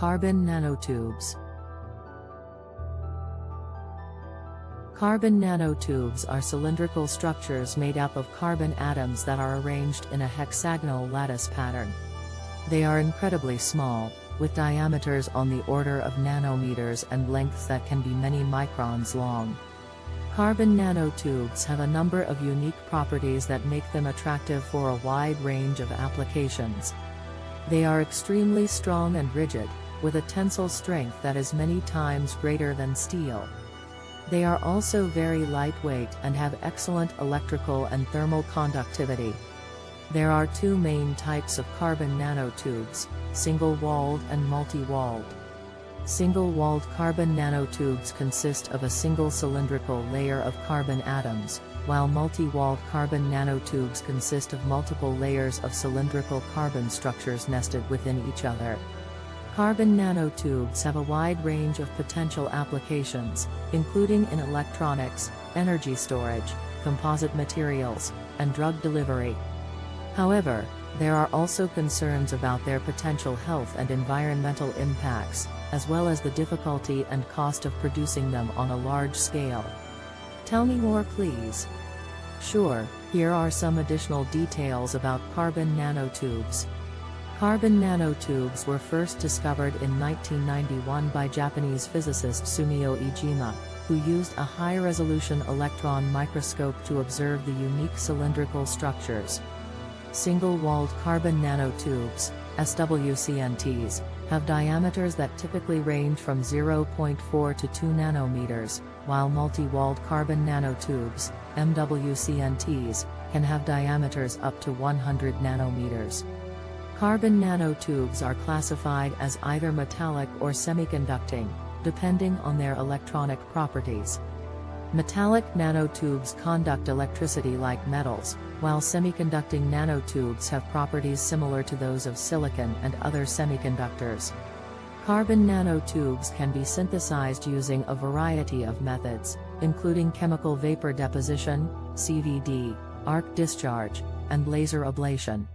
Carbon nanotubes. Carbon nanotubes are cylindrical structures made up of carbon atoms that are arranged in a hexagonal lattice pattern. They are incredibly small, with diameters on the order of nanometers and lengths that can be many microns long. Carbon nanotubes have a number of unique properties that make them attractive for a wide range of applications. They are extremely strong and rigid, with a tensile strength that is many times greater than steel. They are also very lightweight and have excellent electrical and thermal conductivity. There are two main types of carbon nanotubes, single-walled and multi-walled. Single-walled carbon nanotubes consist of a single cylindrical layer of carbon atoms, while multi-walled carbon nanotubes consist of multiple layers of cylindrical carbon structures nested within each other. Carbon nanotubes have a wide range of potential applications, including in electronics, energy storage, composite materials, and drug delivery. However, there are also concerns about their potential health and environmental impacts, as well as the difficulty and cost of producing them on a large scale. Tell me more, please. Sure, here are some additional details about carbon nanotubes. Carbon nanotubes were first discovered in 1991 by Japanese physicist Sumio Iijima, who used a high-resolution electron microscope to observe the unique cylindrical structures. Single-walled carbon nanotubes, SWCNTs, have diameters that typically range from 0.4 to 2 nanometers, while multi-walled carbon nanotubes, MWCNTs, can have diameters up to 100 nanometers. Carbon nanotubes are classified as either metallic or semiconducting, depending on their electronic properties. Metallic nanotubes conduct electricity like metals, while semiconducting nanotubes have properties similar to those of silicon and other semiconductors. Carbon nanotubes can be synthesized using a variety of methods, including chemical vapor deposition, CVD, arc discharge, and laser ablation.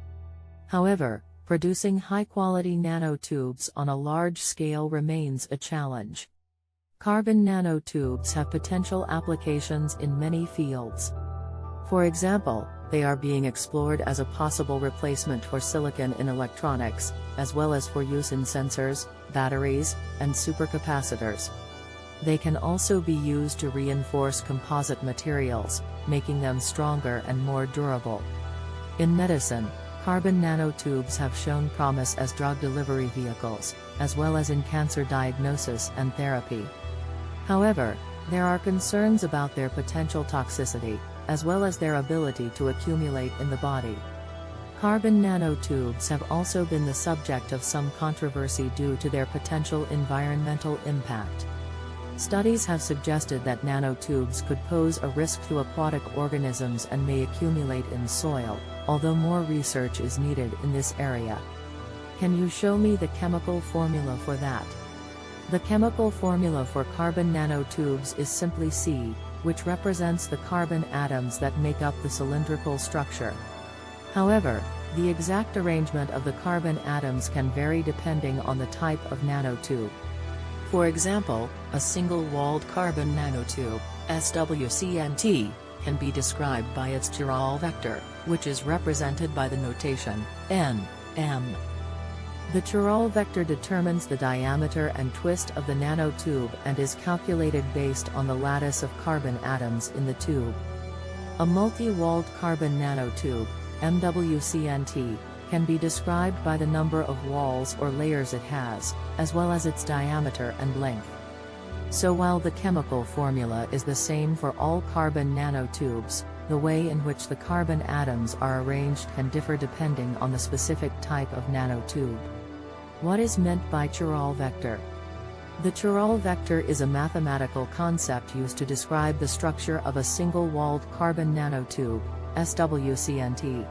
However, producing high-quality nanotubes on a large scale remains a challenge. Carbon nanotubes have potential applications in many fields. For example, they are being explored as a possible replacement for silicon in electronics, as well as for use in sensors, batteries, and supercapacitors. They can also be used to reinforce composite materials, making them stronger and more durable. In medicine, carbon nanotubes have shown promise as drug delivery vehicles, as well as in cancer diagnosis and therapy. However, there are concerns about their potential toxicity, as well as their ability to accumulate in the body. Carbon nanotubes have also been the subject of some controversy due to their potential environmental impact. Studies have suggested that nanotubes could pose a risk to aquatic organisms and may accumulate in soil, although more research is needed in this area. Can you show me the chemical formula for that? The chemical formula for carbon nanotubes is simply C, which represents the carbon atoms that make up the cylindrical structure. However, the exact arrangement of the carbon atoms can vary depending on the type of nanotube. For example, a single-walled carbon nanotube, SWCNT, can be described by its chiral vector, which is represented by the notation N, M. The chiral vector determines the diameter and twist of the nanotube and is calculated based on the lattice of carbon atoms in the tube. A multi-walled carbon nanotube, MWCNT, can be described by the number of walls or layers it has, as well as its diameter and length. So while the chemical formula is the same for all carbon nanotubes, the way in which the carbon atoms are arranged can differ depending on the specific type of nanotube. What is meant by chiral vector? The chiral vector is a mathematical concept used to describe the structure of a single-walled carbon nanotube, SWCNT.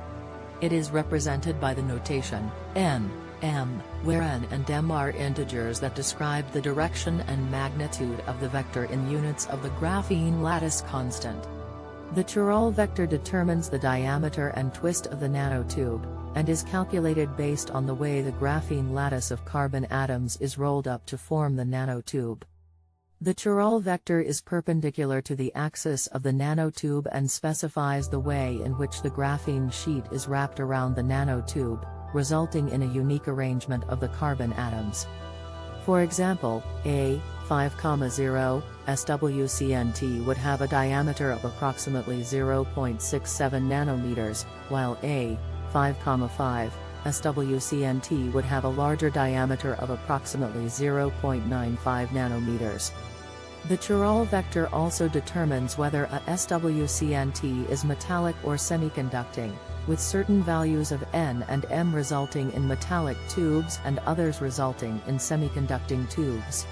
It is represented by the notation N, M, where N and M are integers that describe the direction and magnitude of the vector in units of the graphene lattice constant. The chiral vector determines the diameter and twist of the nanotube, and is calculated based on the way the graphene lattice of carbon atoms is rolled up to form the nanotube. The chiral vector is perpendicular to the axis of the nanotube and specifies the way in which the graphene sheet is wrapped around the nanotube, resulting in a unique arrangement of the carbon atoms. For example, A 5,0 SWCNT would have a diameter of approximately 0.67 nanometers, while A 5,5 SWCNT would have a larger diameter of approximately 0.95 nanometers. The chiral vector also determines whether a SWCNT is metallic or semiconducting, with certain values of N and M resulting in metallic tubes and others resulting in semiconducting tubes.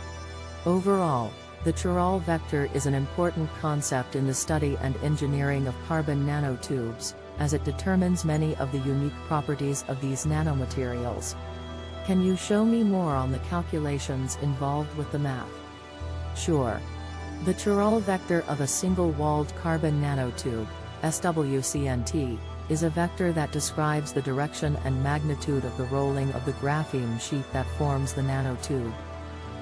Overall, the chiral vector is an important concept in the study and engineering of carbon nanotubes, as it determines many of the unique properties of these nanomaterials. Can you show me more on the calculations involved with the math? Sure. The chiral vector of a single-walled carbon nanotube, SWCNT, is a vector that describes the direction and magnitude of the rolling of the graphene sheet that forms the nanotube.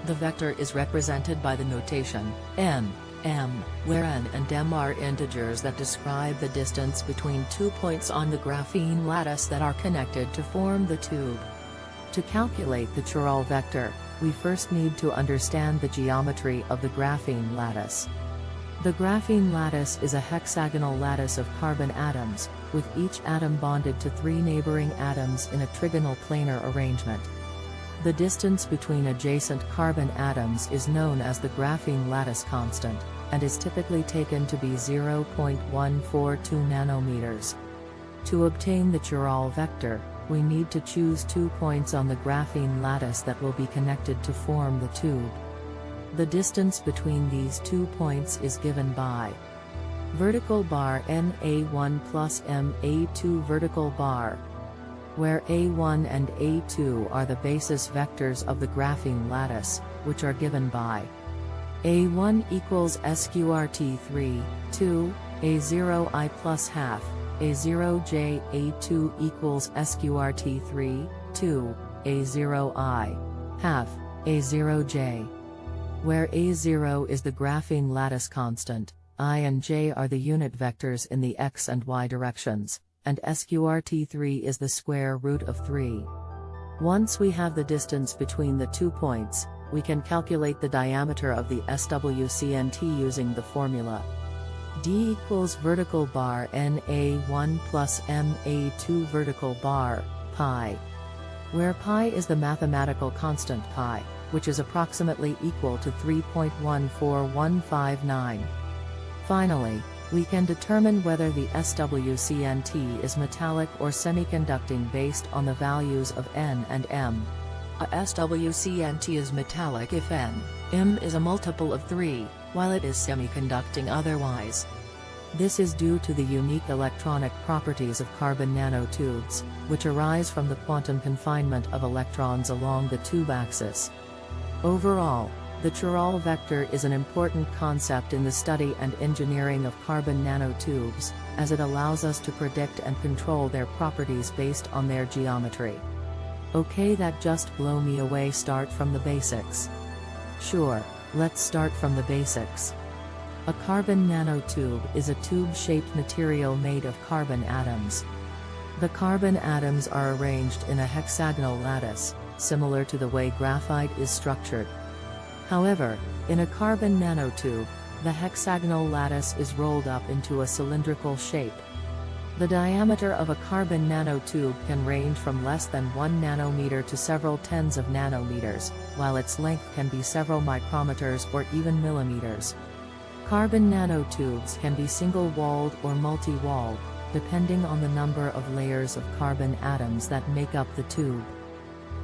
The vector is represented by the notation n, m, where n and m are integers that describe the distance between 2 points on the graphene lattice that are connected to form the tube. To calculate the chiral vector, we first need to understand the geometry of the graphene lattice. The graphene lattice is a hexagonal lattice of carbon atoms, with each atom bonded to 3 neighboring atoms in a trigonal planar arrangement. The distance between adjacent carbon atoms is known as the graphene lattice constant, and is typically taken to be 0.142 nanometers. To obtain the chiral vector, we need to choose 2 points on the graphene lattice that will be connected to form the tube. The distance between these 2 points is given by vertical bar NA1 plus MA2 vertical bar, where A1 and A2 are the basis vectors of the graphene lattice, which are given by A1 equals sqrt3, 2, A0I plus half, A0j, A2 equals sqrt3, 2, A0I, half, A0j. Where A0 is the graphene lattice constant, I and j are the unit vectors in the x and y directions, and sqrt3 is the square root of 3. Once we have the distance between the 2 points, we can calculate the diameter of the SWCNT using the formula D equals vertical bar NA1 plus MA2 vertical bar, pi, where pi is the mathematical constant pi, which is approximately equal to 3.14159. Finally, we can determine whether the SWCNT is metallic or semiconducting based on the values of N and M. A SWCNT is metallic if N, M is a multiple of 3, while it is semiconducting otherwise. This is due to the unique electronic properties of carbon nanotubes, which arise from the quantum confinement of electrons along the tube axis. Overall, the chiral vector is an important concept in the study and engineering of carbon nanotubes, as it allows us to predict and control their properties based on their geometry. Okay, that just blew me away. Start from the basics. Sure, let's start from the basics. A carbon nanotube is a tube-shaped material made of carbon atoms. The carbon atoms are arranged in a hexagonal lattice, similar to the way graphite is structured. However, in a carbon nanotube, the hexagonal lattice is rolled up into a cylindrical shape. The diameter of a carbon nanotube can range from less than 1 nanometer to several tens of nanometers, while its length can be several micrometers or even millimeters. Carbon nanotubes can be single-walled or multi-walled, depending on the number of layers of carbon atoms that make up the tube.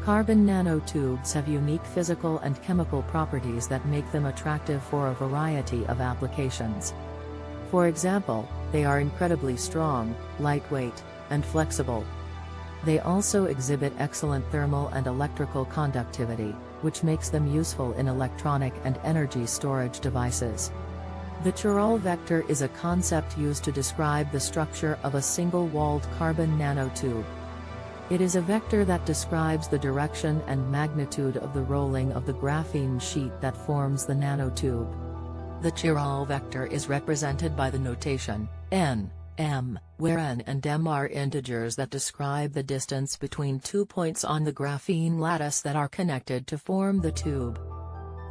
Carbon nanotubes have unique physical and chemical properties that make them attractive for a variety of applications. For example, they are incredibly strong, lightweight, and flexible. They also exhibit excellent thermal and electrical conductivity, which makes them useful in electronic and energy storage devices. The chiral vector is a concept used to describe the structure of a single-walled carbon nanotube. It is a vector that describes the direction and magnitude of the rolling of the graphene sheet that forms the nanotube. The chiral vector is represented by the notation n, m, where n and m are integers that describe the distance between 2 points on the graphene lattice that are connected to form the tube.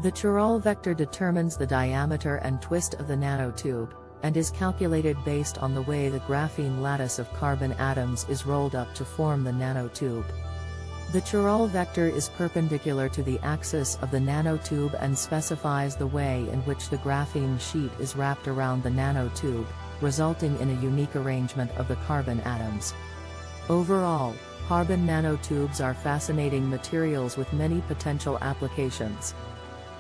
The chiral vector determines the diameter and twist of the nanotube, and is calculated based on the way the graphene lattice of carbon atoms is rolled up to form the nanotube. The chiral vector is perpendicular to the axis of the nanotube and specifies the way in which the graphene sheet is wrapped around the nanotube, resulting in a unique arrangement of the carbon atoms. Overall, carbon nanotubes are fascinating materials with many potential applications.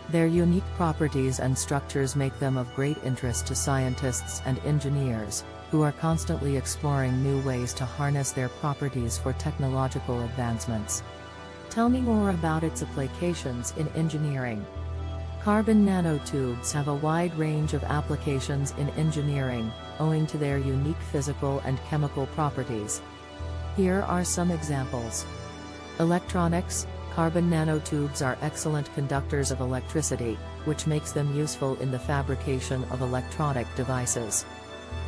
Their unique properties and structures make them of great interest to scientists and engineers, who are constantly exploring new ways to harness their properties for technological advancements. Tell me more about its applications in engineering. Carbon nanotubes have a wide range of applications in engineering, owing to their unique physical and chemical properties. Here are some examples. Electronics. Carbon nanotubes are excellent conductors of electricity, which makes them useful in the fabrication of electronic devices.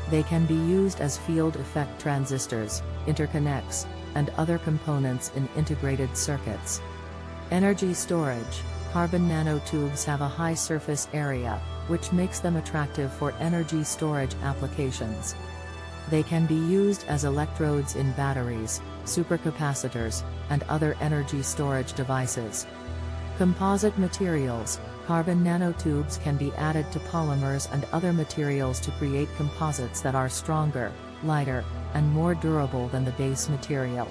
They can be used as field effect transistors, interconnects, and other components in integrated circuits. Energy storage. Carbon nanotubes have a high surface area, which makes them attractive for energy storage applications. They can be used as electrodes in batteries, supercapacitors, and other energy storage devices. Composite materials. Carbon nanotubes can be added to polymers and other materials to create composites that are stronger, lighter, and more durable than the base material.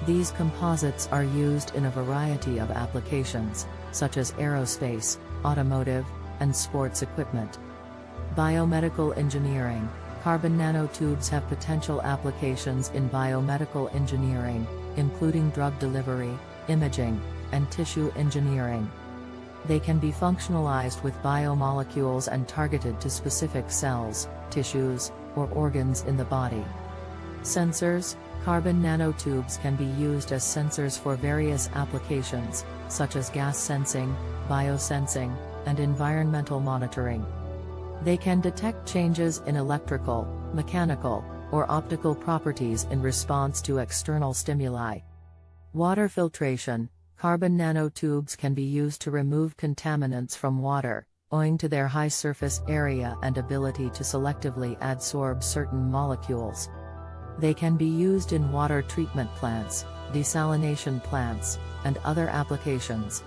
These composites are used in a variety of applications, such as aerospace, automotive, and sports equipment. Biomedical engineering. Carbon nanotubes have potential applications in biomedical engineering, including drug delivery, imaging, and tissue engineering. They can be functionalized with biomolecules and targeted to specific cells, tissues, or organs in the body. Sensors. Carbon nanotubes can be used as sensors for various applications, such as gas sensing, biosensing, and environmental monitoring. They can detect changes in electrical, mechanical, or optical properties in response to external stimuli. Water filtration. Carbon nanotubes can be used to remove contaminants from water, owing to their high surface area and ability to selectively adsorb certain molecules. They can be used in water treatment plants, desalination plants, and other applications.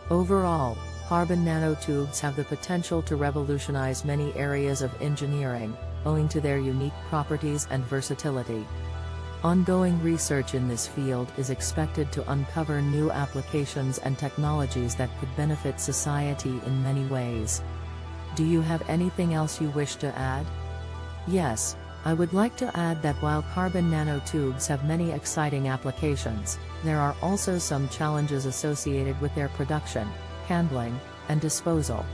Overall, carbon nanotubes have the potential to revolutionize many areas of engineering, owing to their unique properties and versatility. Ongoing research in this field is expected to uncover new applications and technologies that could benefit society in many ways. Do you have anything else you wish to add? Yes, I would like to add that while carbon nanotubes have many exciting applications, there are also some challenges associated with their production, handling, and disposal.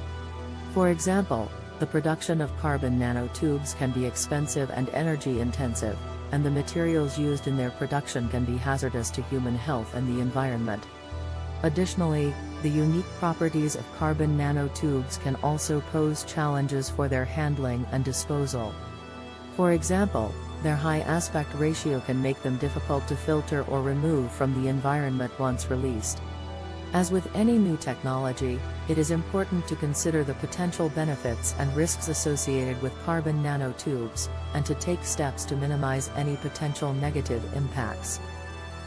For example, the production of carbon nanotubes can be expensive and energy-intensive, and the materials used in their production can be hazardous to human health and the environment. Additionally, the unique properties of carbon nanotubes can also pose challenges for their handling and disposal. For example, their high aspect ratio can make them difficult to filter or remove from the environment once released. As with any new technology, it is important to consider the potential benefits and risks associated with carbon nanotubes, and to take steps to minimize any potential negative impacts.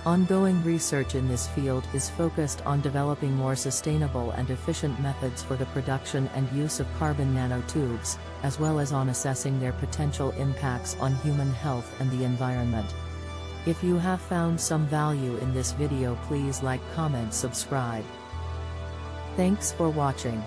Ongoing research in this field is focused on developing more sustainable and efficient methods for the production and use of carbon nanotubes, as well as on assessing their potential impacts on human health and the environment. If you have found some value in this video, please like, comment, subscribe. Thanks for watching.